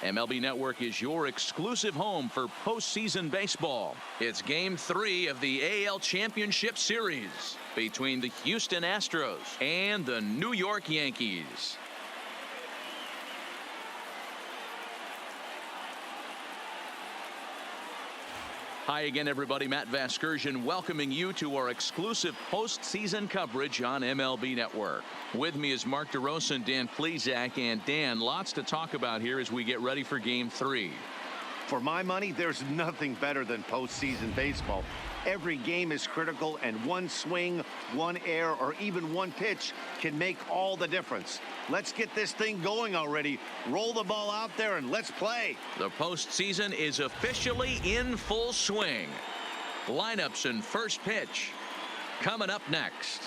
MLB Network is your exclusive home for postseason baseball. It's Game 3 of the AL Championship Series between the Houston Astros and the New York Yankees. Hi again, everybody. Matt Vasgersian welcoming you to our exclusive postseason coverage on MLB Network. With me is Mark DeRosa and Dan Plesac. And Dan, lots to talk about here as we get ready for Game 3. For my money, there's nothing better than postseason baseball. Every game is critical, and one swing, one error, or even one pitch can make all the difference. Let's get this thing going already. Roll the ball out there and let's play. The postseason is officially in full swing. Lineups and first pitch coming up next.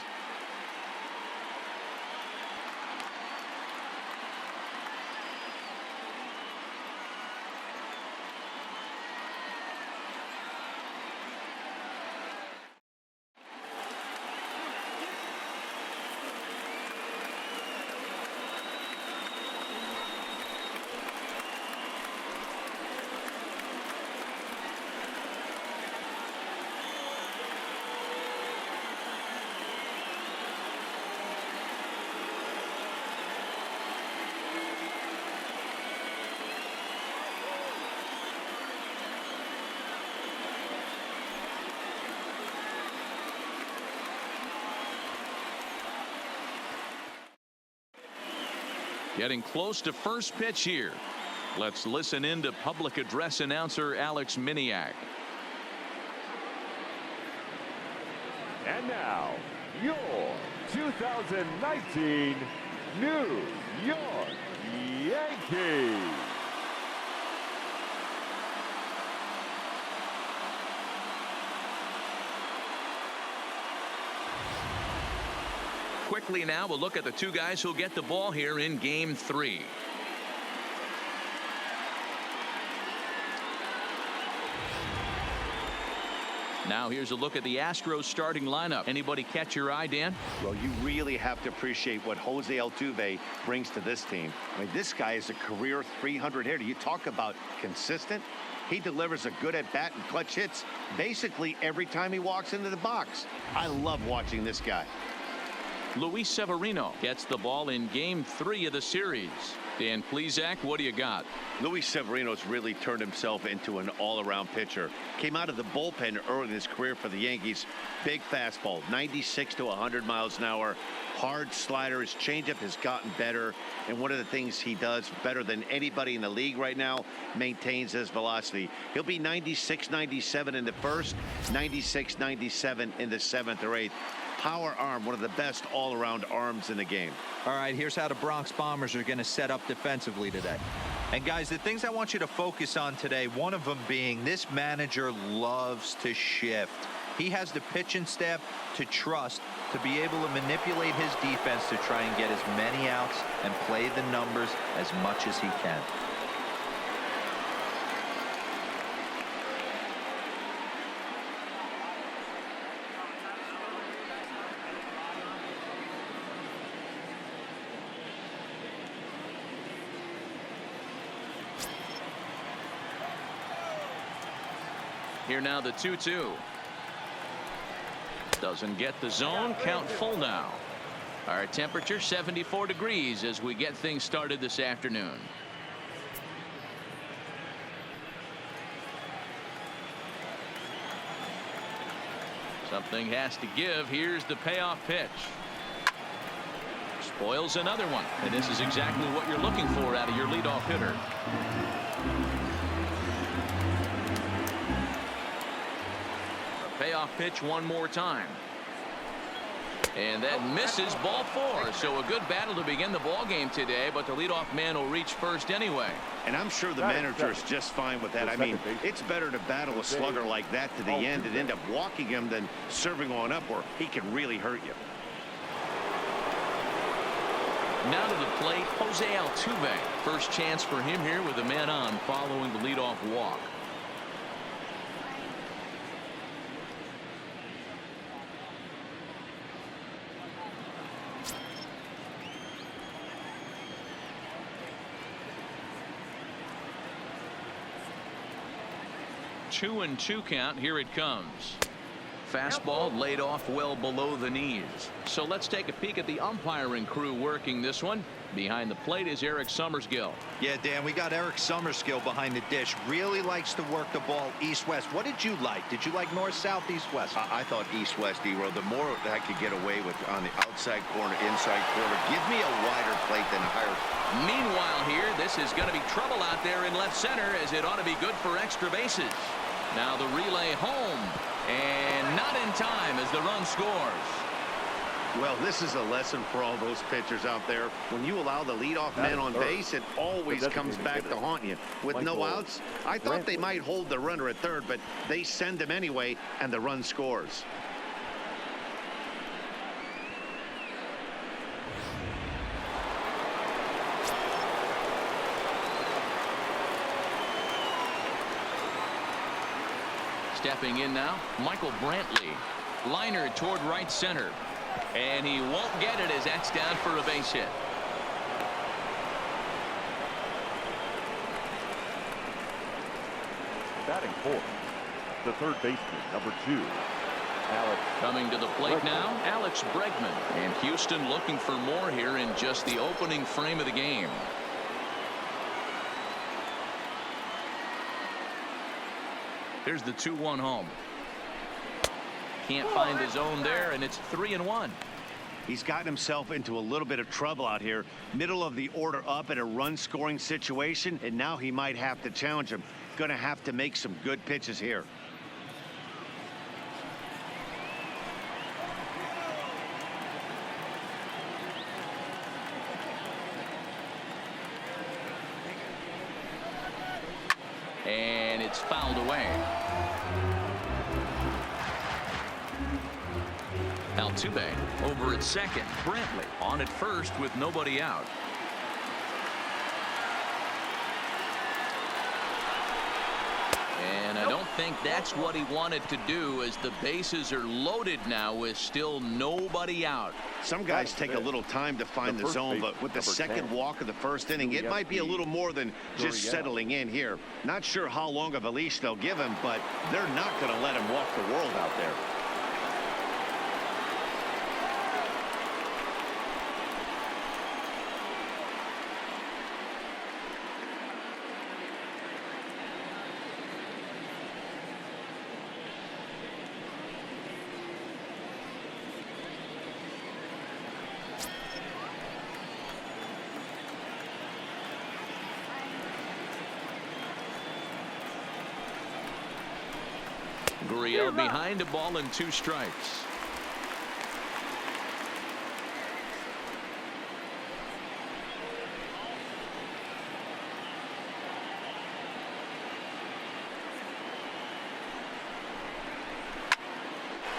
Getting close to first pitch here. Let's listen in to public address announcer Alex Miniak. And now, your 2019 New York Yankees. Quickly now, we'll look at the two guys who'll get the ball here in Game 3. Now here's a look at the Astros starting lineup. Anybody catch your eye, Dan? Well, you really have to appreciate what Jose Altuve brings to this team. I mean, this guy is a career 300 hitter. You talk about consistent. He delivers a good at-bat and clutch hits basically every time he walks into the box. I love watching this guy. Luis Severino gets the ball in Game 3 of the series. Dan Plesac, what do you got? Luis Severino's really turned himself into an all-around pitcher. Came out of the bullpen early in his career for the Yankees. Big fastball, 96 to 100 miles an hour. Hard slider. His changeup has gotten better. And one of the things he does better than anybody in the league right now, maintains his velocity. He'll be 96, 97 in the first, 96, 97 in the seventh or eighth. Power arm, one of the best all-around arms in the game. All right, here's how the Bronx Bombers are going to set up defensively today. And guys, the things I want you to focus on today, one of them being this manager loves to shift. He has the pitching staff to trust to be able to manipulate his defense to try and get as many outs and play the numbers as much as he can. Here now the 2-2. Doesn't get the zone. Count full now. Our temperature 74 degrees as we get things started this afternoon. Something has to give. Here's the payoff pitch. Spoils another one. And this is exactly what you're looking for out of your leadoff hitter. Payoff pitch one more time. And that misses, ball 4. So a good battle to begin the ball game today, but the leadoff man will reach first anyway. And I'm sure the manager is just fine with that. I mean, it's better to battle a slugger like that to the end and end up walking him than serving on up where he can really hurt you. Now to the plate, Jose Altuve. First chance for him here with a man on following the leadoff walk. 2-2 count. Here it comes. Fastball laid off well below the knees. So let's take a peek at the umpiring crew working this one. Behind the plate is Eric Summerskill. Yeah, Dan, we got Eric Summerskill behind the dish. Really likes to work the ball east-west. What did you like? Did you like north, south, east-west? I thought east-west, D-Row. The more that I could get away with on the outside corner, inside corner, give me a wider plate than a higher. Meanwhile here, this is going to be trouble out there in left center, as it ought to be good for extra bases. Now the relay home, and not in time as the run scores. Well, this is a lesson for all those pitchers out there. When you allow the leadoff man on base, it always comes back to haunt you. With no outs, I thought they might hold the runner at third, but they send him anyway, and the run scores. Stepping in now, Michael Brantley. Liner toward right center. And he won't get it as that's down for a base hit. Batting fourth, the third baseman, number 2, Alex. Coming to the plate now, Alex Bregman. And Houston looking for more here in just the opening frame of the game. Here's the 2-1 home. Can't find his own there, and it's 3-1. He's gotten himself into a little bit of trouble out here. Middle of the order up in a run-scoring situation, and now he might have to challenge him. Going to have to make some good pitches here. And it's fouled away. Altuve over at second. Brantley on at first with nobody out. And I don't think that's what he wanted to do, as the bases are loaded now with still nobody out. Some guys take a little time to find the zone, but with the second walk of the first inning, it might be a little more than just settling in here. Not sure how long of a leash they'll give him, but they're not going to let him walk the world out there. Gurriel behind, a ball and 2 strikes.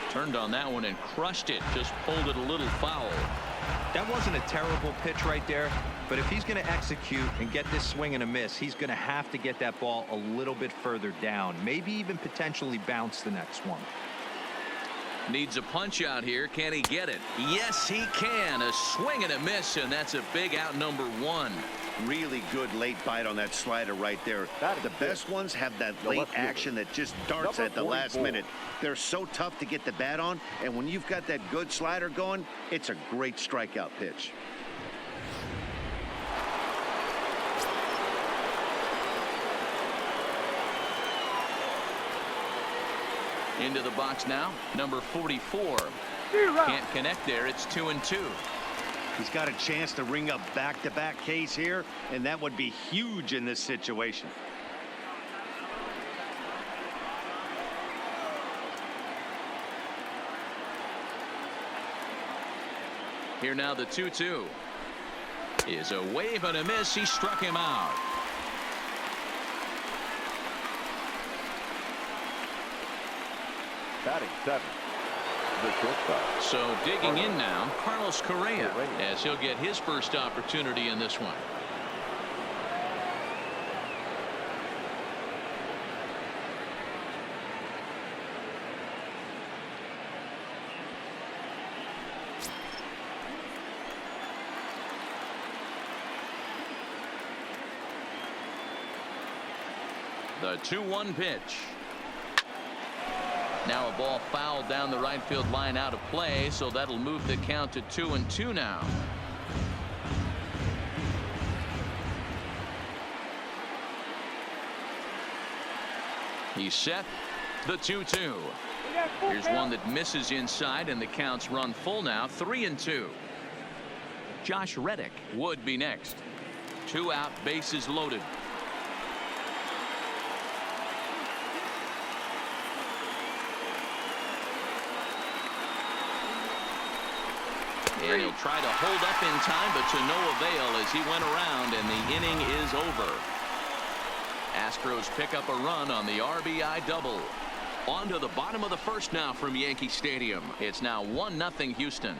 Turned on that one and crushed it. Just pulled it a little foul. That wasn't a terrible pitch right there, but if he's going to execute and get this swing and a miss, he's going to have to get that ball a little bit further down, maybe even potentially bounce the next one. Needs a punch out here. Can he get it? Yes, he can. A swing and a miss, and that's a big out, number 1. Really good late bite on that slider right there. The best ones have that late action that just darts at the last minute. They're so tough to get the bat on, and when you've got that good slider going, it's a great strikeout pitch. Into the box now, number 44. Can't connect there. It's 2-2. He's got a chance to ring up back-to-back Ks here, and that would be huge in this situation. Here now the 2-2 is a wave and a miss. He struck him out. Batting 7, the shortstop. So digging in now, Carlos Correa, as he'll get his first opportunity in this one. The 2-1 pitch. Now a ball fouled down the right field line out of play, so that'll move the count to 2-2 now. He's set. The 2-2. Here's one that misses inside, and the counts run full now. 3-2. Josh Reddick would be next. 2 out, bases loaded. And he'll try to hold up in time, but to no avail as he went around, and the inning is over. Astros pick up a run on the RBI double. On to the bottom of the first now from Yankee Stadium. It's now 1-0 Houston.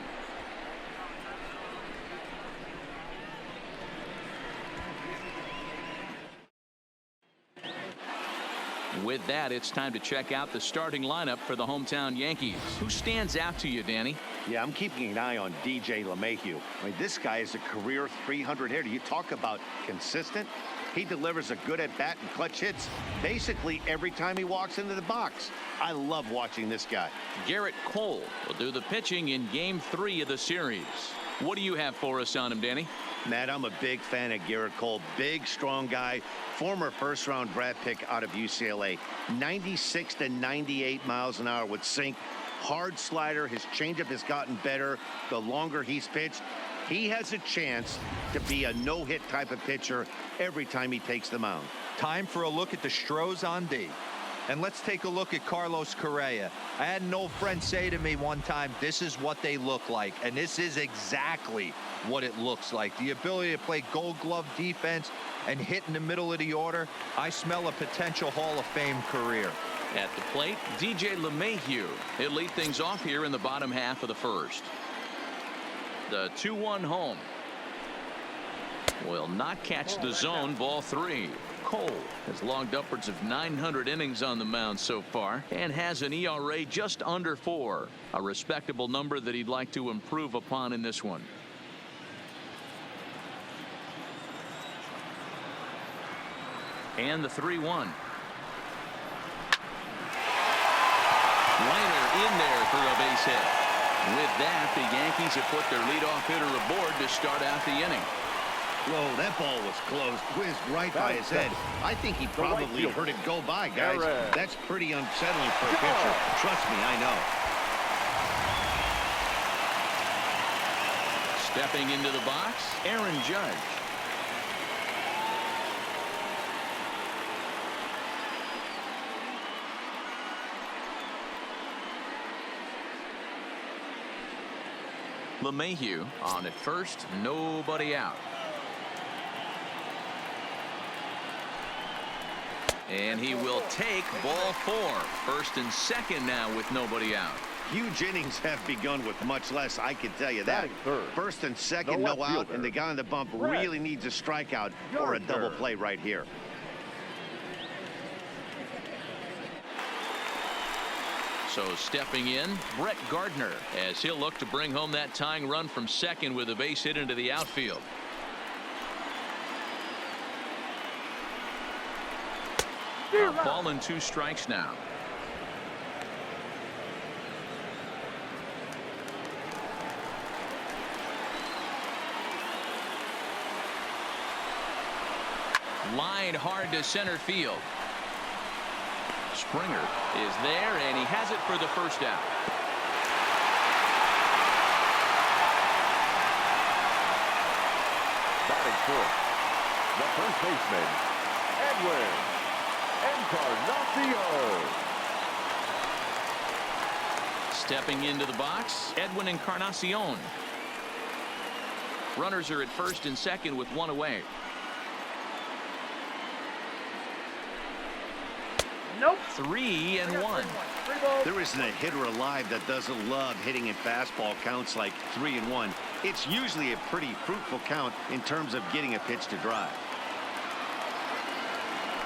With that, it's time to check out the starting lineup for the hometown Yankees. Who stands out to you, Danny? Yeah, I'm keeping an eye on DJ LeMahieu. I mean, this guy is a career 300 hitter. You talk about consistent. He delivers a good at-bat and clutch hits basically every time he walks into the box. I love watching this guy. Garrett Cole will do the pitching in Game 3 of the series. What do you have for us on him, Danny? Matt, I'm a big fan of Garrett Cole. Big, strong guy. Former first-round draft pick out of UCLA. 96 to 98 miles an hour with sink. Hard slider. His changeup has gotten better the longer he's pitched. He has a chance to be a no-hit type of pitcher every time he takes the mound. Time for a look at the Stros on D. And let's take a look at Carlos Correa. I had an old friend say to me one time, this is what they look like. And this is exactly what it looks like. The ability to play Gold Glove defense and hit in the middle of the order. I smell a potential Hall of Fame career. At the plate, DJ LeMahieu. He'll lead things off here in the bottom half of the first. The 2-1 home. Will not catch the zone. Ball 3. Cole has logged upwards of 900 innings on the mound so far and has an ERA just under 4. A respectable number that he'd like to improve upon in this one. And the 3-1. Liner in there for a base hit. With that, the Yankees have put their leadoff hitter aboard to start out the inning. Whoa, that ball was close. Whizzed right by his head. I think he probably heard it go by, guys. That's pretty unsettling for a pitcher. Trust me, I know. Stepping into the box, Aaron Judge. LeMahieu on at first, nobody out. And he will take ball 4. First and second now with nobody out. Huge innings have begun with much less, I can tell you that. First and second, no out, and the guy on the bump really needs a strikeout or a double play right here. So stepping in, Brett Gardner, as he'll look to bring home that tying run from second with a base hit into the outfield. A ball and 2 strikes now. Line hard to center field. Springer is there, and he has it for the first out. Batting fourth, the first baseman, Edwin Encarnacion. Stepping into the box, Edwin Encarnacion. Runners are at first and second with 1 away. Nope. 3-1. There isn't a hitter alive that doesn't love hitting in fastball counts like 3-1. It's usually a pretty fruitful count in terms of getting a pitch to drive.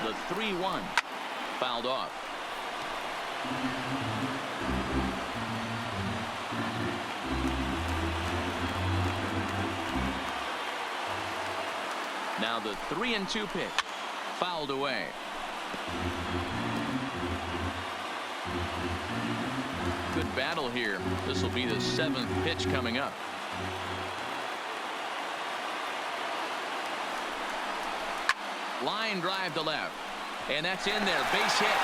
The 3-1 fouled off. Now the 3-2 pitch fouled away. Good battle here. This will be the 7th pitch coming up. Line drive to left. And that's in there. Base hit.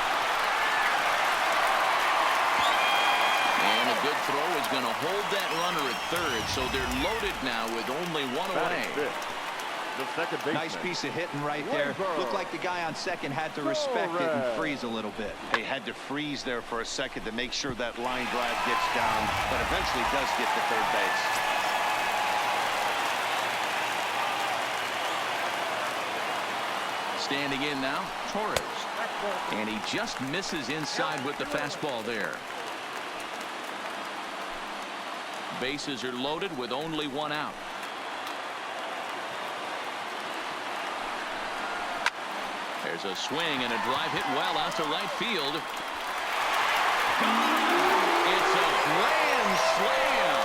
And a good throw is going to hold that runner at third. So they're loaded now with only one away. The second baseman. Nice piece of hitting right there. Looked like the guy on second had to respect it and freeze a little bit. They had to freeze there for a second to make sure that line drive gets down, but eventually does get to third base. Standing in now, Torres. And he just misses inside with the fastball there. Bases are loaded with only one out. There's a swing and a drive hit well out to right field. It's a grand slam.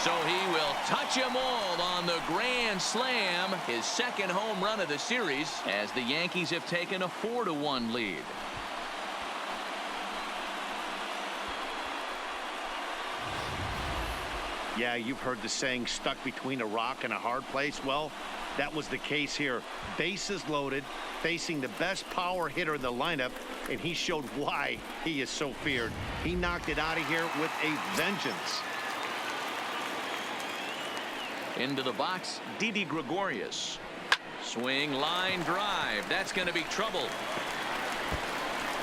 So he will touch them all on the grand slam, his second home run of the series, as the Yankees have taken a 4-1 lead. Yeah, you've heard the saying, stuck between a rock and a hard place. Well, that was the case here. Bases loaded, facing the best power hitter in the lineup, and he showed why he is so feared. He knocked it out of here with a vengeance. Into the box, Didi Gregorius. Swing, line drive. That's going to be trouble.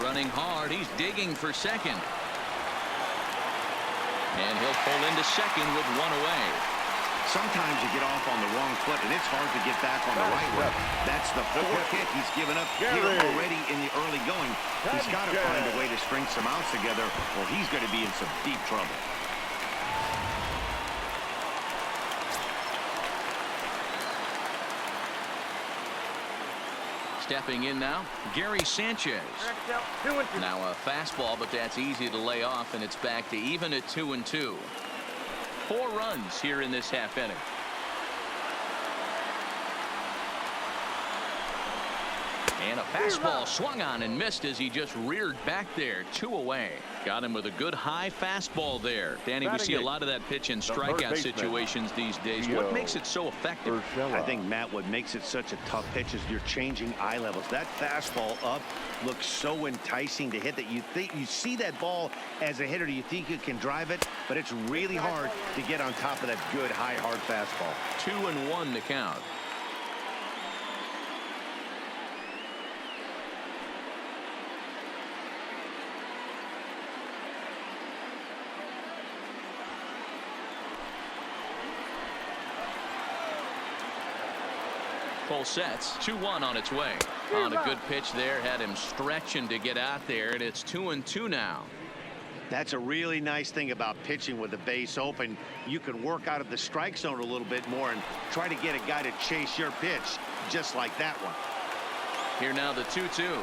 Running hard, he's digging for second. And he'll pull into second with one away. Sometimes you get off on the wrong foot, and it's hard to get back on the right one. That's the 4th hit he's given up here already in the early going. He's got to find a way to string some outs together, or he's going to be in some deep trouble. Stepping in now, Gary Sanchez. Now a fastball, but that's easy to lay off, and it's back to even at 2-2. 4 runs here in this half inning. And a fastball swung on and missed as he just reared back there. 2 away. Got him with a good high fastball there. Danny, we see a lot of that pitch in strikeout situations these days. What makes it so effective? I think, Matt, what makes it such a tough pitch is you're changing eye levels. That fastball up looks so enticing to hit that you think you see that ball as a hitter. You think you can drive it, but it's really hard to get on top of that good high hard fastball. 2-1 to count. Full sets. 2-1 on its way. On a good pitch there, had him stretching to get out there, and it's 2-2 now. That's a really nice thing about pitching with the base open. You can work out of the strike zone a little bit more and try to get a guy to chase your pitch, just like that one. Here now the 2-2.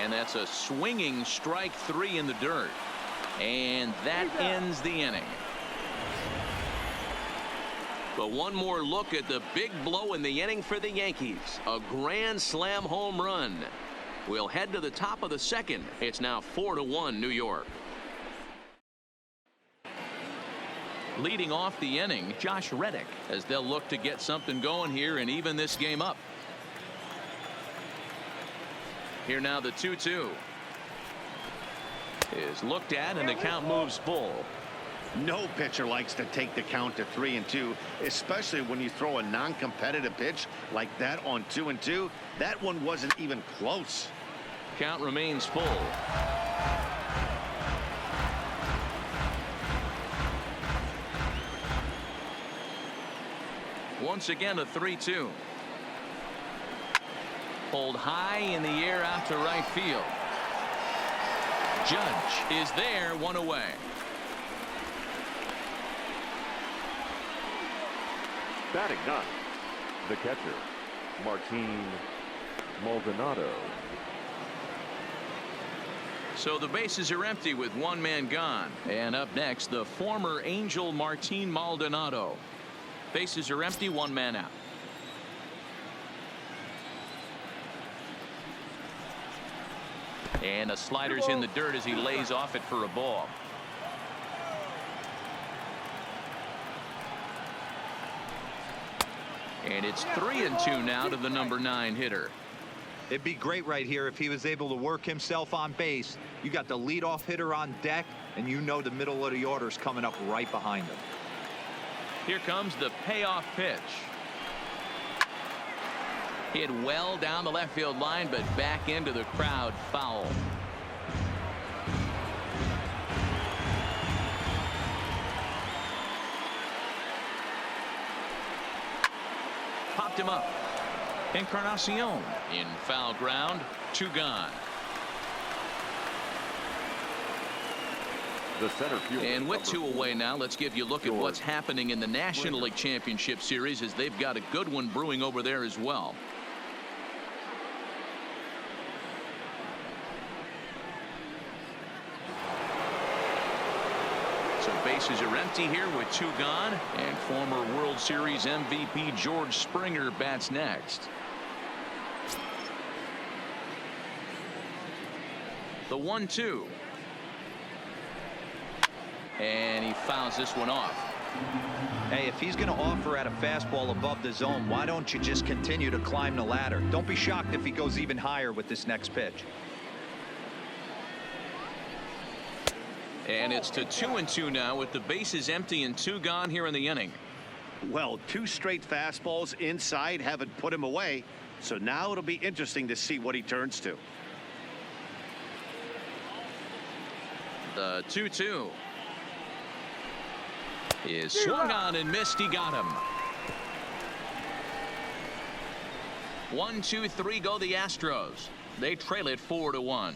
And that's a swinging strike 3 in the dirt. And that ends the inning. But one more look at the big blow in the inning for the Yankees. A grand slam home run. We'll head to the top of the second. It's now 4-1 New York. Leading off the inning, Josh Reddick, as they'll look to get something going here and even this game up. Here now the 2-2 is looked at, and the count moves full. No pitcher likes to take the count to 3-2, especially when you throw a non-competitive pitch like that on 2-2. That one wasn't even close. Count remains full. Once again a 3-2. Pulled high in the air out to right field. Judge is there, one away. Batting ninth, the catcher, Martin Maldonado. So the bases are empty with one man gone. And up next, the former Angel Martin Maldonado. Bases are empty, one man out. And the slider's in the dirt as he lays off it for a ball. And it's 3-2 now to the number 9 hitter. It'd be great right here if he was able to work himself on base. You got the leadoff hitter on deck, and you know the middle of the order is coming up right behind him. Here comes the payoff pitch. Hit well down the left field line, but back into the crowd, foul. Popped him up. Encarnacion in foul ground, 2 gone. The center fielder, and with 2 away now, let's give you a look at what's happening in the National League Championship Series, as they've got a good one brewing over there as well. So bases are empty here with 2 gone, and former World Series MVP George Springer bats next. The 1-2. And he fouls this one off. Hey, if he's going to offer at a fastball above the zone, why don't you just continue to climb the ladder? Don't be shocked if he goes even higher with this next pitch. And it's to 2-2 now with the bases empty and 2 gone here in the inning. Well, 2 straight fastballs inside haven't put him away. So now it'll be interesting to see what he turns to. The 2-2 is swung on and missed. He got him. 1-2-3 go the Astros. They trail it 4-1.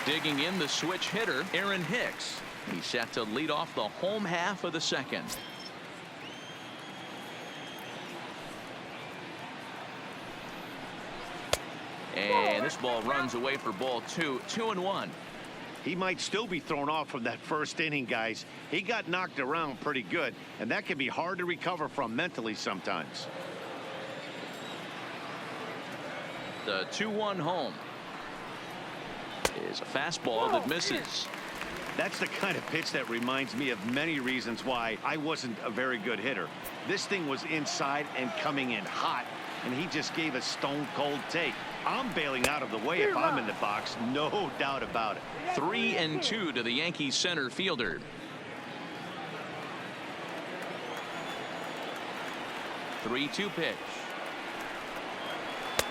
Digging in the switch hitter, Aaron Hicks. He's set to lead off the home half of the second. And this ball runs away for ball 2. 2-1. He might still be thrown off from that first inning, guys. He got knocked around pretty good, and that can be hard to recover from mentally sometimes. The 2-1 home is a fastball that misses. That's the kind of pitch that reminds me of many reasons why I wasn't a very good hitter. This thing was inside and coming in hot, and he just gave a stone-cold take. I'm bailing out of the way if I'm in the box, no doubt about it. 3-2 to the Yankees center fielder. The 3-2 pitch.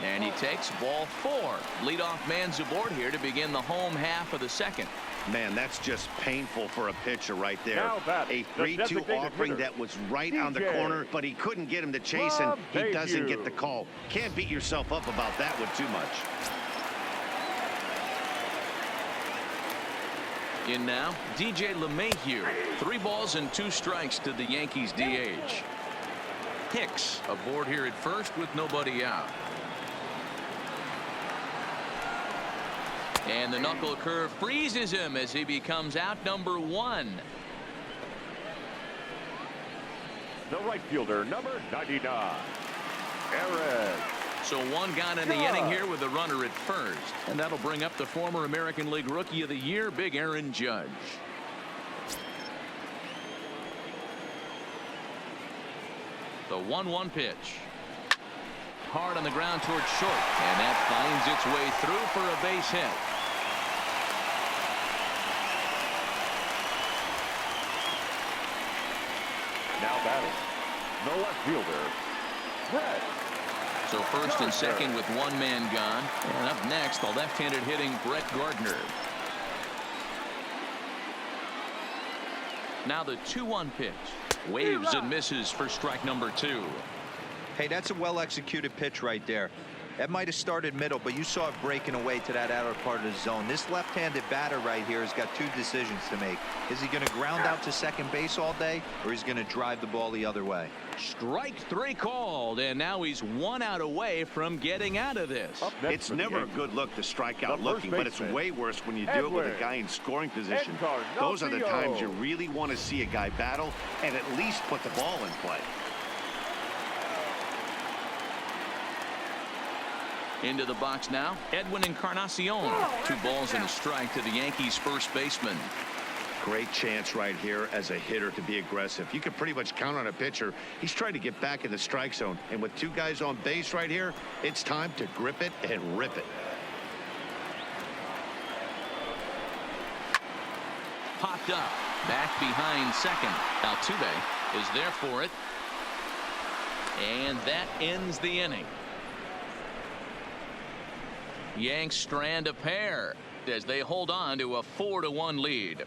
And he takes ball 4. Leadoff man's aboard here to begin the home half of the second. Man, that's just painful for a pitcher right there. A 3-2 offering that was right on the corner, but he couldn't get him to chase, and he doesn't get the call. Can't beat yourself up about that one too much. In now, DJ LeMahieu. 3 balls and 2 strikes to the Yankees DH. Hicks aboard here at first with nobody out. And the knuckle curve freezes him as he becomes out number 1. The right fielder, number 99, Aaron. So 1 gone in the inning here with a runner at first. And that'll bring up the former American League Rookie of the Year, Big Aaron Judge. The 1-1 pitch. Hard on the ground towards short. And that finds its way through for a base hit. Now batting, the left fielder, Brett. So first and second with 1 man gone. And up next, the left-handed hitting Brett Gardner. Now the 2-1 pitch. Waves and misses for strike number 2. Hey, that's a well-executed pitch right there. That might have started middle, but you saw it breaking away to that outer part of the zone. This left-handed batter right here has got two decisions to make. Is he going to ground out to second base all day, or is he going to drive the ball the other way? Strike 3 called, and now he's 1 out away from getting out of this. It's never a good look to strike out looking, but it's way worse when you do it with a guy in scoring position. Those are the times you really want to see a guy battle and at least put the ball in play. Into the box now, Edwin Encarnacion. 2 balls and a strike to the Yankees first baseman. Great chance right here as a hitter to be aggressive. You can pretty much count on a pitcher. He's trying to get back in the strike zone. And with 2 guys on base right here, it's time to grip it and rip it. Popped up. Back behind second. Altuve is there for it. And that ends the inning. Yanks strand a pair as they hold on to a 4-1 lead.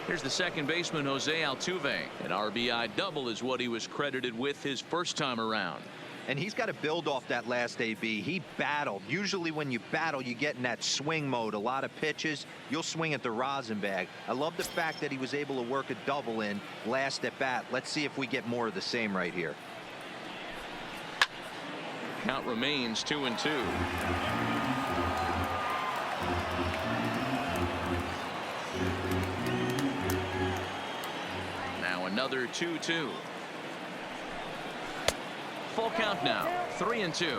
Here's the second baseman, Jose Altuve. An RBI double is what he was credited with his first time around. And he's got to build off that last AB. He battled. Usually when you battle, you get in that swing mode. A lot of pitches, you'll swing at the rosin bag. I love the fact that he was able to work a double in last at bat. Let's see if we get more of the same right here. Count remains 2-2. Now another 2-2. Full count now, 3-2.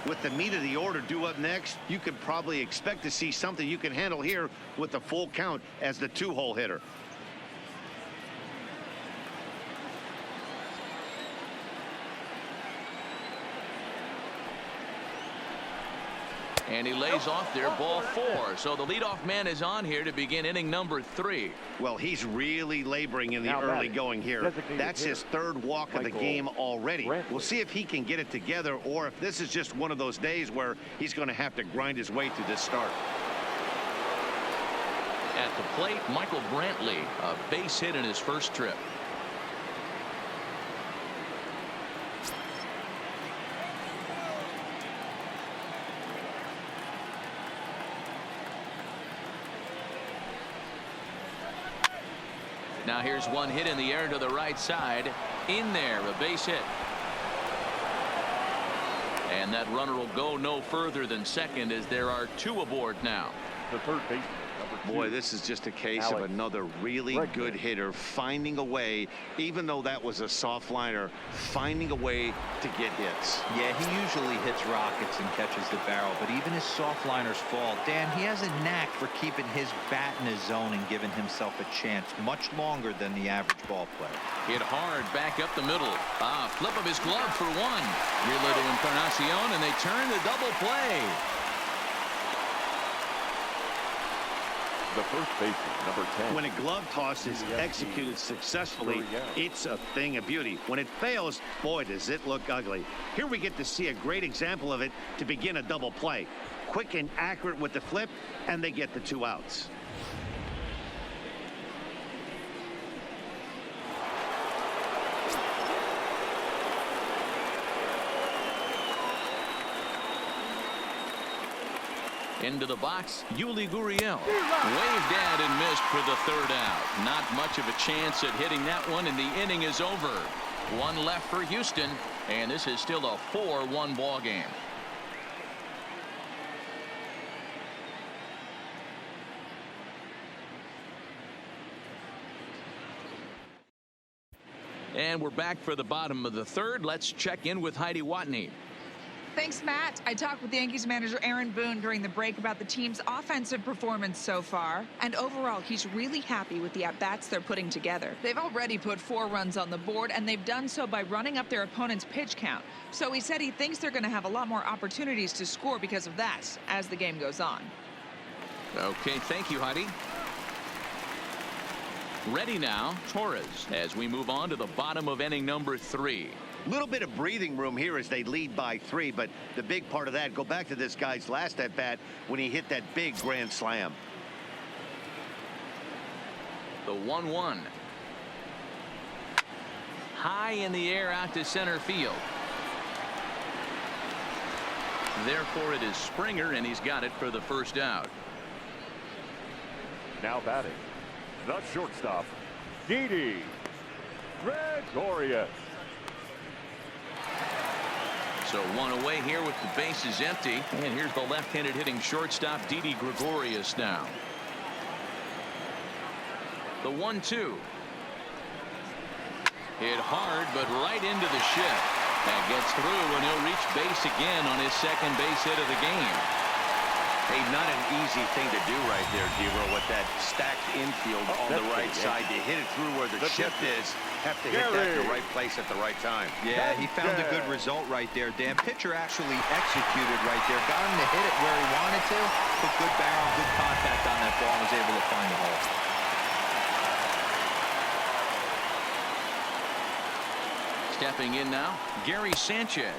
With the meat of the order due up next, you could probably expect to see something you can handle here with the full count as the 2-hole hitter. And he lays off there, ball 4. So the leadoff man is on here to begin inning number 3. Well, he's really laboring in the early going here. That's his 3rd walk of the game already. We'll see if he can get it together or if this is just one of those days where he's going to have to grind his way through this start. At the plate, Michael Brantley, a base hit in his first trip. Now here's one hit in the air to the right side. In there, a base hit. And that runner will go no further than second as there are 2 aboard now. The third baseman. Boy, this is just a case of another really good hitter finding a way, even though that was a soft liner, finding a way to get hits. Yeah, he usually hits rockets and catches the barrel, but even his soft liners fall. Dan, he has a knack for keeping his bat in his zone and giving himself a chance much longer than the average ball player. Hit hard back up the middle. Flip of his glove for 1. Relay to Encarnacion, and they turn the double play. The first baseman, number 10. When a glove toss is executed successfully, it's a thing of beauty. When it fails, boy, does it look ugly. Here we get to see a great example of it to begin a double play. Quick and accurate with the flip, and they get the 2 outs. Into the box, Yuli Gurriel. Waved at and missed for the 3rd out. Not much of a chance at hitting that one, and the inning is over. 1 left for Houston, and this is still a 4-1 ball game. And we're back for the bottom of the 3rd. Let's check in with Heidi Watney. Thanks, Matt. I talked with Yankees manager Aaron Boone during the break about the team's offensive performance so far. And overall, he's really happy with the at-bats they're putting together. They've already put 4 runs on the board, and they've done so by running up their opponent's pitch count. So he said he thinks they're going to have a lot more opportunities to score because of that as the game goes on. Okay, thank you, Heidi. Ready now, Torres, as we move on to the bottom of inning number 3. Little bit of breathing room here as they lead by 3, but the big part of that, go back to this guy's last at bat when he hit that big grand slam. The 1-1. High in the air out to center field. Therefore, it is Springer, and he's got it for the first out. Now batting, the shortstop, Didi Gregorius. So one away here with the bases empty. And here's the left-handed hitting shortstop, Didi Gregorius now. The 1-2. Hit hard, but right into the shift. That gets through, and he'll reach base again on his second base hit of the game. Hey, not an easy thing to do right there, D-Row, with that stacked infield on the right side. To hit it through where the shift is, have to hit that at the right place at the right time. Yeah, he found a good result right there, Dan. Pitcher actually executed right there. Got him to hit it where he wanted to. Put good barrel, good contact on that ball, and was able to find the hole. Stepping in now, Gary Sanchez.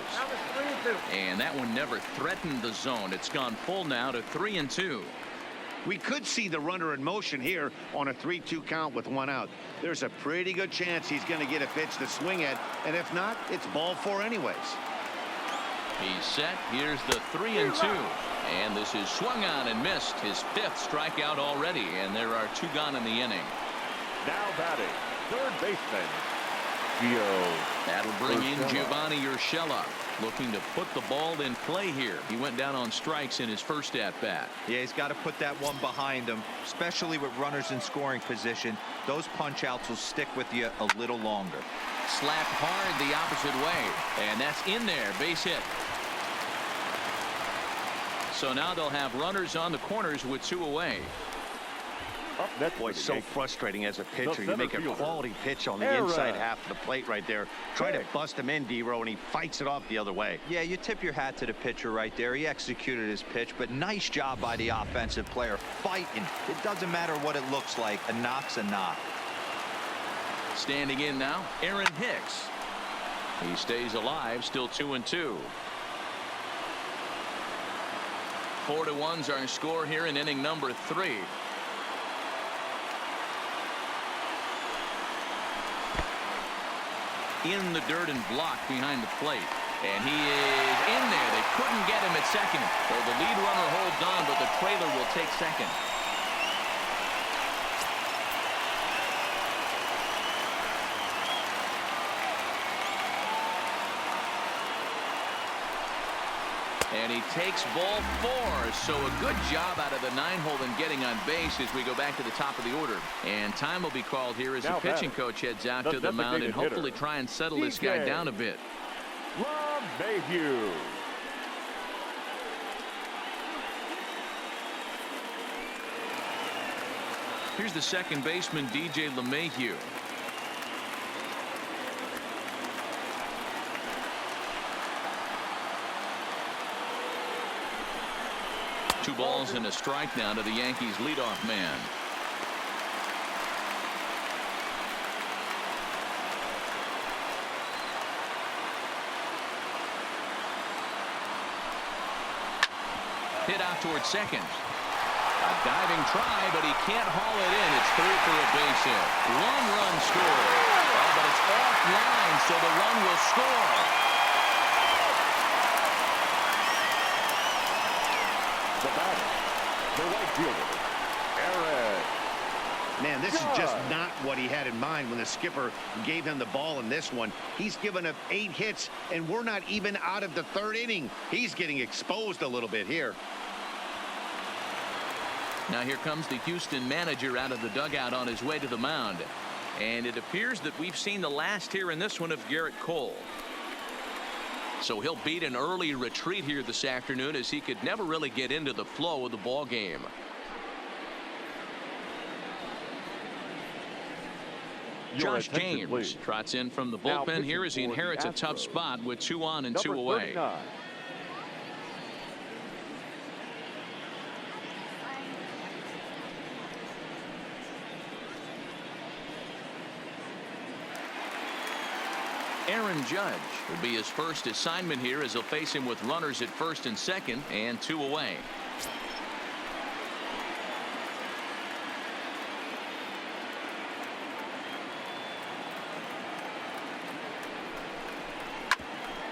And that one never threatened the zone. It's gone full now to 3-2. We could see the runner in motion here on a 3-2 count with one out. There's a pretty good chance he's going to get a pitch to swing at, and if not, it's ball four anyways. He's set. Here's the 3-2. And this is swung on and missed. His fifth strikeout already, and there are two gone in the inning. Now batting, third baseman, That'll bring in Giovanni Urshela, looking to put the ball in play here. He went down on strikes in his first at-bat. Yeah, he's got to put that one behind him, especially with runners in scoring position. Those punch-outs will stick with you a little longer. Slapped hard the opposite way, and that's in there. Base hit. So now they'll have runners on the corners with two away. Up next, boy, it's so frustrating as a pitcher. You make a quality pitch on the Error. inside half of the plate right there. Try to bust him in, D-Row, and he fights it off the other way. Yeah, you tip your hat to the pitcher right there. He executed his pitch, but nice job by the offensive player fighting. It doesn't matter what it looks like. A knock's a knock. Standing in now, Aaron Hicks. He stays alive, still 2-2. 4-1's our score here in inning number 3. In the dirt and blocked behind the plate, and he is in there. They couldn't get him at second. So the lead runner holds on, but the trailer will take second. And he takes ball 4. So a good job out of the 9-hole in getting on base as we go back to the top of the order. And time will be called here as the pitching coach heads out to the mound and hopefully try and settle this guy down a bit. Mayhew. Here's the second baseman, DJ LeMahieu. Two balls and a strike now to the Yankees leadoff man. Hit out towards second. A diving try, but he can't haul it in. It's through for a base hit. 1 run scored. Oh, but it's offline, so the run will score. The batter, the right fielder, Aaron. Man, this is just not what he had in mind when the skipper gave him the ball in this one. He's given up 8 hits, and we're not even out of the 3rd inning. He's getting exposed a little bit here. Now here comes the Houston manager out of the dugout on his way to the mound. And it appears that we've seen the last here in this one of Garrett Cole. So he'll beat an early retreat here this afternoon, as he could never really get into the flow of the ball game. Josh James trots in from the bullpen here as he inherits a tough spot with 2 on and 2 away. Aaron Judge will be his first assignment here, as he'll face him with runners at first and second and 2 away.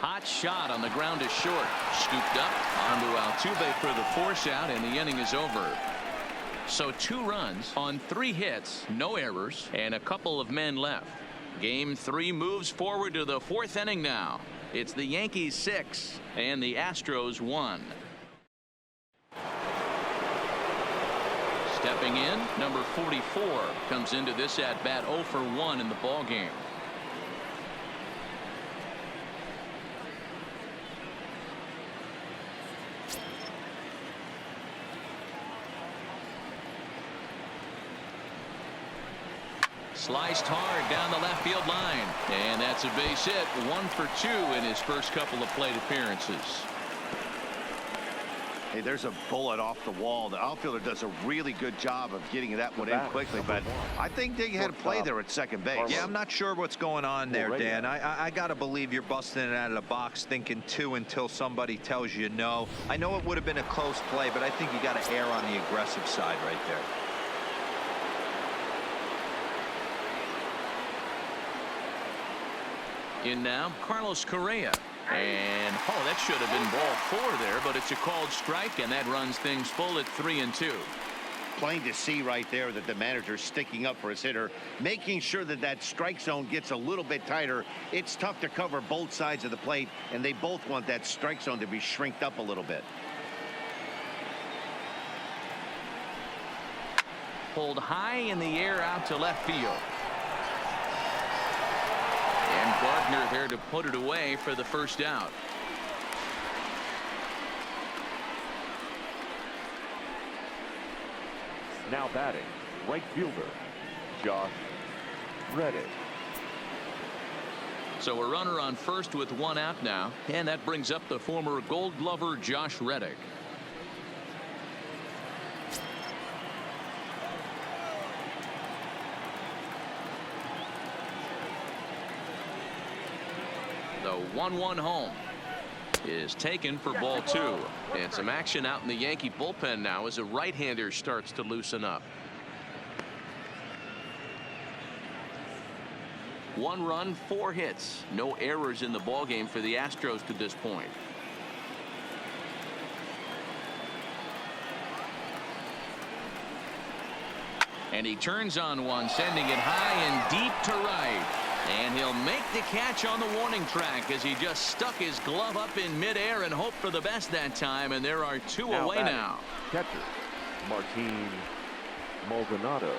Hot shot on the ground is short. Scooped up onto Altuve for the force out, and the inning is over. So 2 runs on 3 hits, no errors, and a couple of men left. Game 3 moves forward to the 4th inning now. It's the Yankees 6 and the Astros 1. Stepping in, number 44 comes into this at bat 0 for 1 in the ball game. Sliced hard down the left field line, and that's a base hit. 1 for 2 in his first couple of plate appearances. Hey, there's a bullet off the wall. The outfielder does a really good job of getting that one in quickly, but I think they had a play there at second base. Yeah, I'm not sure what's going on there, Dan. I got to believe you're busting it out of the box thinking 2 until somebody tells you no. I know it would have been a close play, but I think you got to err on the aggressive side right there. In now, Carlos Correa. And, oh, that should have been ball 4 there, but it's a called strike, and that runs things full at 3-2. Plain to see right there that the manager's sticking up for his hitter, making sure that that strike zone gets a little bit tighter. It's tough to cover both sides of the plate, and they both want that strike zone to be shrinked up a little bit. Pulled high in the air out to left field. And Gardner there to put it away for the first out. Now batting, right fielder, Josh Reddick. So a runner on first with 1 out now, and that brings up the former Gold Glover Josh Reddick. The 1-1 home is taken for ball 2. And some action out in the Yankee bullpen now as a right-hander starts to loosen up. 1 run, 4 hits, no errors in the ballgame for the Astros to this point. And he turns on one, sending it high and deep to right. And he'll make the catch on the warning track as he just stuck his glove up in midair and hoped for the best that time. And there are 2 away now. Catcher, Martin Maldonado.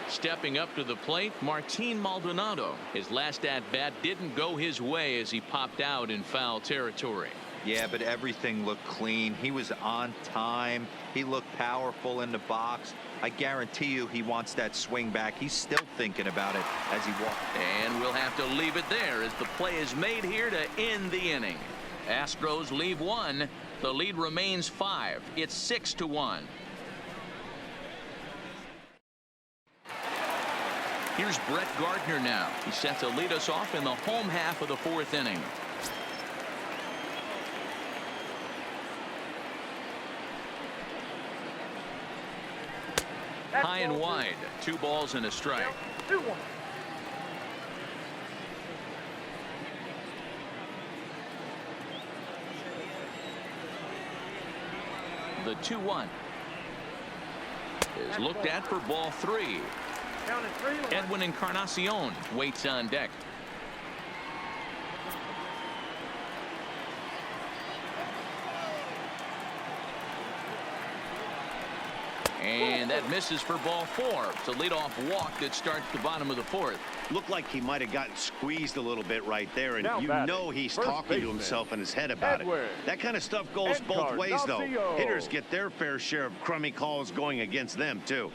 Stepping up to the plate, Martin Maldonado. His last at-bat didn't go his way as he popped out in foul territory. Yeah, but everything looked clean. He was on time. He looked powerful in the box. I guarantee you he wants that swing back. He's still thinking about it as he walks. And we'll have to leave it there as the play is made here to end the inning. Astros leave 1. The lead remains 5. It's 6-1. Here's Brett Gardner now. He's set to lead us off in the home half of the 4th inning. High and wide. 2 balls and a strike. 2-1. The 2-1 is looked at for ball 3. Edwin Encarnacion waits on deck. And that misses for ball 4. It's a leadoff walk that starts the bottom of the 4th. Looked like he might have gotten squeezed a little bit right there, and you know he's first talking to baseman, himself in his head about Edwin it. That kind of stuff goes both ways, though. Encarnacion. Hitters get their fair share of crummy calls going against them, too.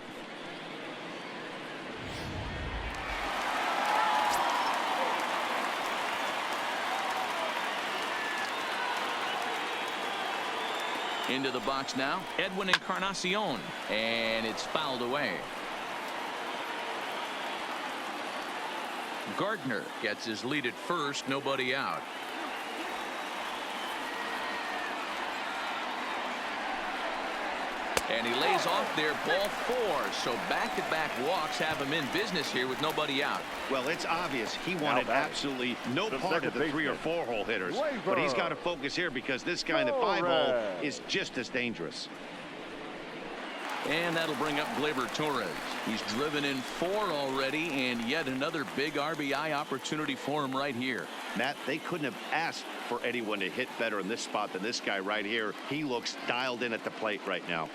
Into the box now, Edwin Encarnacion, and it's fouled away. Gardner gets his lead at first, nobody out. And he lays off there, ball 4. So back-to-back walks have him in business here with nobody out. Well, it's obvious he wanted absolutely no part of the 3 or 4 hole hitters. But he's got to focus here because this guy in the 5 hole is just as dangerous. And that'll bring up Gleyber Torres. He's driven in 4 already, and yet another big RBI opportunity for him right here. Matt, they couldn't have asked for anyone to hit better in this spot than this guy right here. He looks dialed in at the plate right now.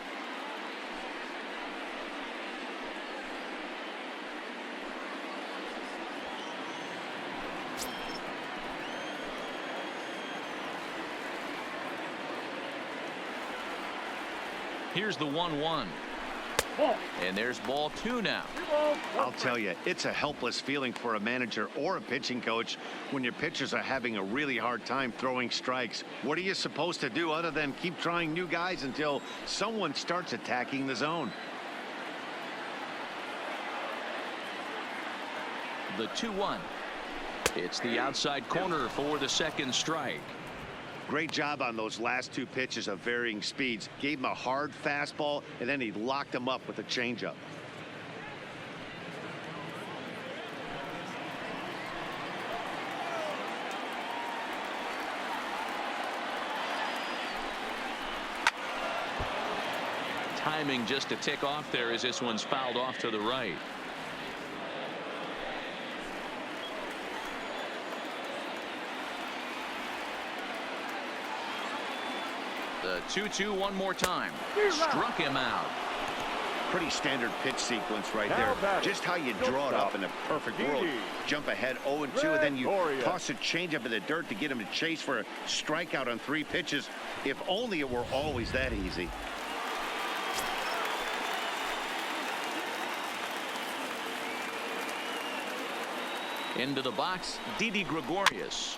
Here's the 1-1. And there's ball 2 now. I'll tell you, it's a helpless feeling for a manager or a pitching coach when your pitchers are having a really hard time throwing strikes. What are you supposed to do other than keep trying new guys until someone starts attacking the zone? The 2-1. It's the outside corner for the second strike. Great job on those last 2 pitches of varying speeds. Gave him a hard fastball, and then he locked him up with a changeup. Timing just a tick off there as this one's fouled off to the right. The 2-2 one more time. Struck him out. Pretty standard pitch sequence right there. Just how you draw it up in a perfect world. Jump ahead 0-2, and then you toss a changeup in the dirt to get him to chase for a strikeout on 3 pitches. If only it were always that easy. Into the box, Didi Gregorius.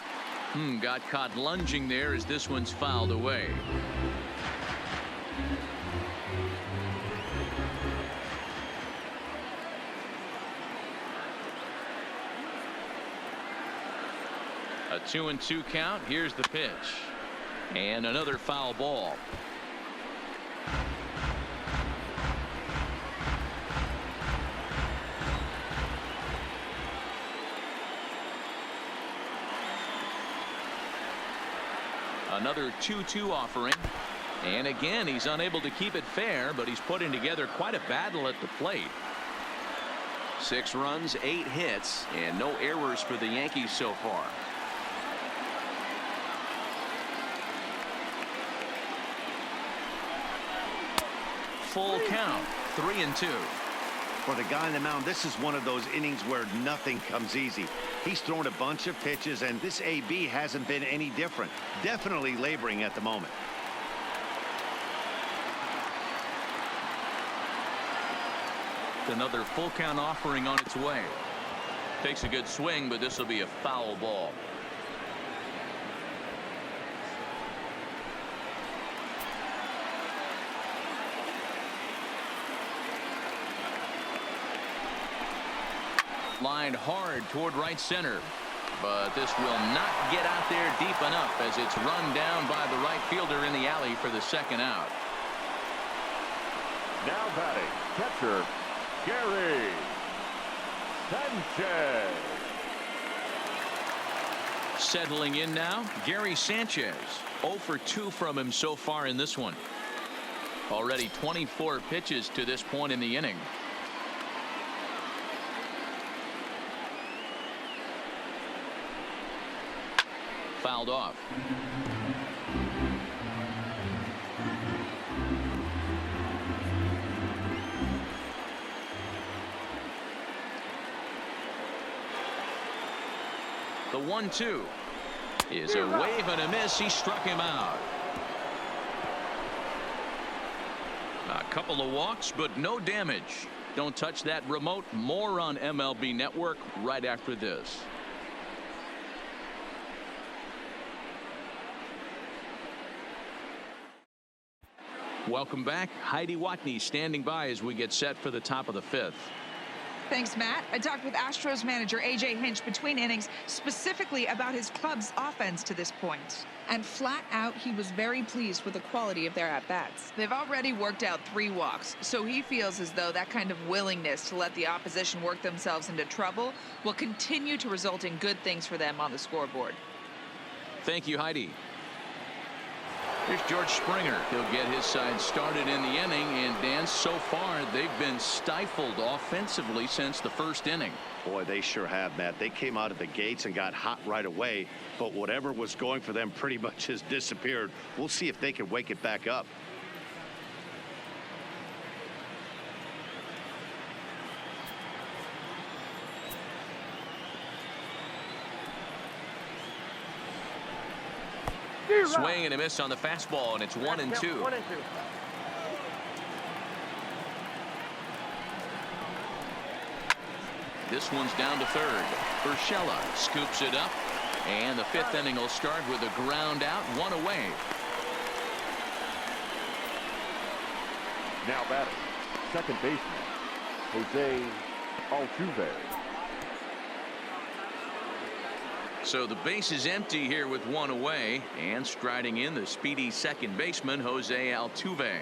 Got caught lunging there as this one's fouled away. A 2-2 count. Here's the pitch. And another foul ball. Another 2-2 offering. And again, he's unable to keep it fair, but he's putting together quite a battle at the plate. 6 runs, 8 hits, and no errors for the Yankees so far. Full count, 3-2. For the guy on the mound, this is one of those innings where nothing comes easy. He's thrown a bunch of pitches, and this AB hasn't been any different. Definitely laboring at the moment. Another full count offering on its way. Takes a good swing, but this will be a foul ball. Lined hard toward right center, but this will not get out there deep enough as it's run down by the right fielder in the alley for the second out. Now batting, catcher, Gary Sanchez. Settling in now, Gary Sanchez. 0 for 2 from him so far in this one. Already 24 pitches to this point in the inning. Fouled off. The 1-2 is a wave and a miss. He struck him out. A couple of walks, but no damage. Don't touch that remote. More on MLB Network right after this. Welcome back. Heidi Watney standing by as we get set for the top of the 5th. Thanks, Matt. I talked with Astros manager A.J. Hinch between innings specifically about his club's offense to this point. And flat out, he was very pleased with the quality of their at-bats. They've already worked out 3 walks, so he feels as though that kind of willingness to let the opposition work themselves into trouble will continue to result in good things for them on the scoreboard. Thank you, Heidi. Here's George Springer. He'll get his side started in the inning, and Dan, so far they've been stifled offensively since the first inning. Boy, they sure have, Matt. They came out of the gates and got hot right away, but whatever was going for them pretty much has disappeared. We'll see if they can wake it back up. Swing and a miss on the fastball, and it's 1-2. This one's down to third. Urshela scoops it up, and the 5th inning will start with a ground out, 1 away. Now batting, second baseman, Jose Altuve. So the base is empty here with 1 away, and striding in the speedy second baseman, Jose Altuve.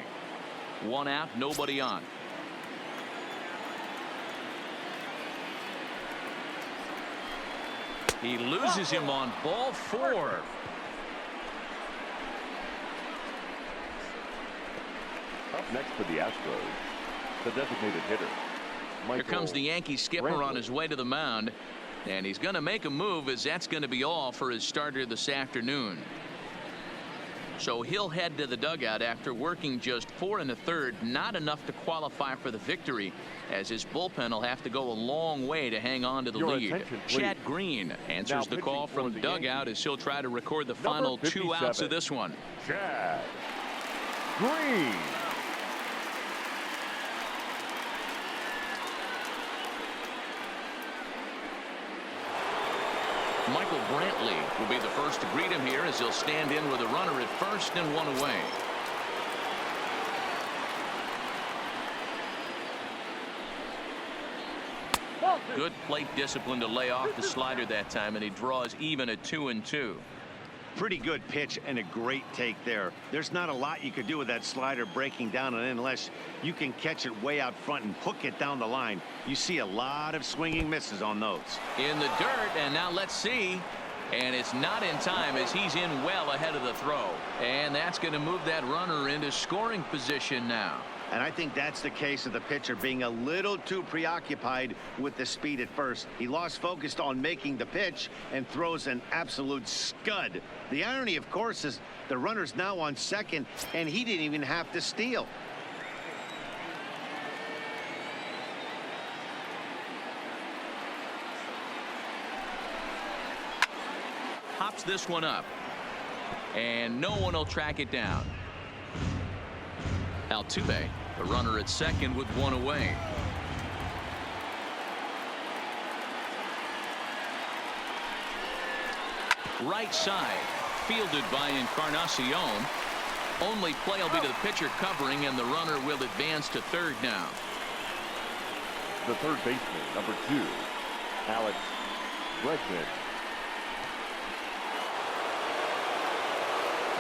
1 out, nobody on. He loses him on ball 4. Up next for the Astros, the designated hitter, Here comes the Yankee skipper on his way to the mound. And he's going to make a move, as that's going to be all for his starter this afternoon. So he'll head to the dugout after working just 4 1/3, not enough to qualify for the victory, as his bullpen will have to go a long way to hang on to the lead. Chad Green answers the call from the dugout as he'll try to record the final 2 outs of this one. Chad Green. Michael Brantley will be the first to greet him here, as he'll stand in with a runner at first and 1 away. Good plate discipline to lay off the slider that time, and he draws even at 2-2. Pretty good pitch and a great take there. There's not a lot you could do with that slider breaking down and in unless you can catch it way out front and hook it down the line. You see a lot of swinging misses on those. In the dirt, and now let's see. And it's not in time, as he's in well ahead of the throw. And that's going to move that runner into scoring position now. And I think that's the case of the pitcher being a little too preoccupied with the speed at first. He lost focus on making the pitch and throws an absolute scud. The irony, of course, is the runner's now on second, and he didn't even have to steal. Hops this one up, and no one will track it down. Altuve, the runner at second with 1 away. Right side, fielded by Encarnacion. Only play will be to the pitcher covering, and the runner will advance to third now. The third baseman, number 2, Alex Bregman.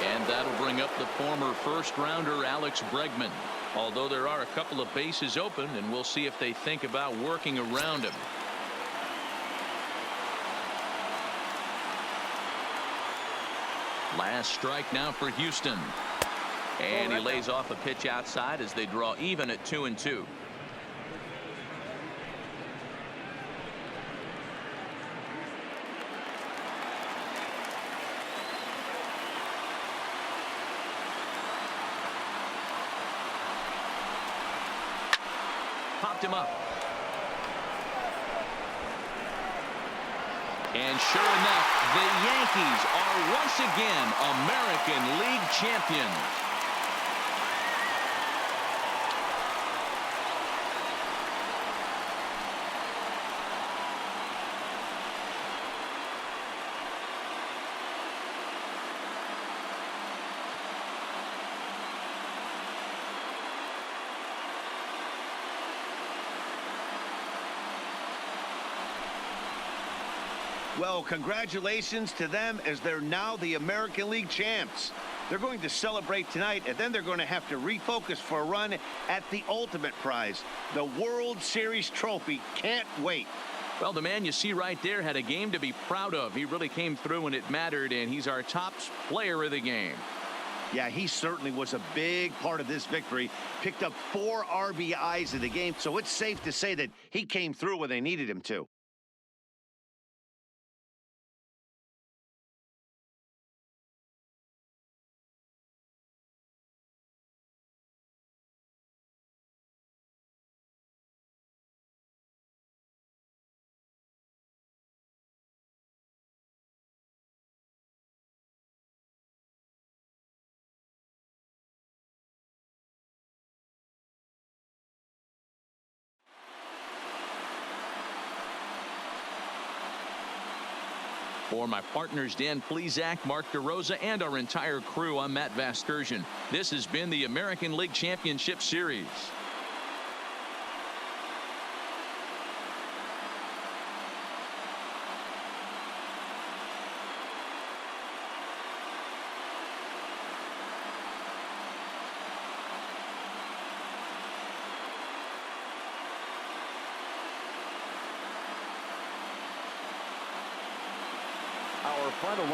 And that'll bring up the former first-rounder Alex Bregman. Although there are a couple of bases open, and we'll see if they think about working around him. Last strike now for Houston. And he lays off a pitch outside as they draw even at 2-2. Popped him up. And sure enough, the Yankees are once again American League champions. Well, congratulations to them as they're now the American League champs. They're going to celebrate tonight, and then they're going to have to refocus for a run at the ultimate prize, the World Series trophy. Can't wait. Well, the man you see right there had a game to be proud of. He really came through when it mattered, and he's our top player of the game. Yeah, he certainly was a big part of this victory. Picked up 4 RBIs in the game, so it's safe to say that he came through when they needed him to. For my partners Dan Plesac, Mark DeRosa, and our entire crew, I'm Matt Vasgersian. This has been the American League Championship Series. Our final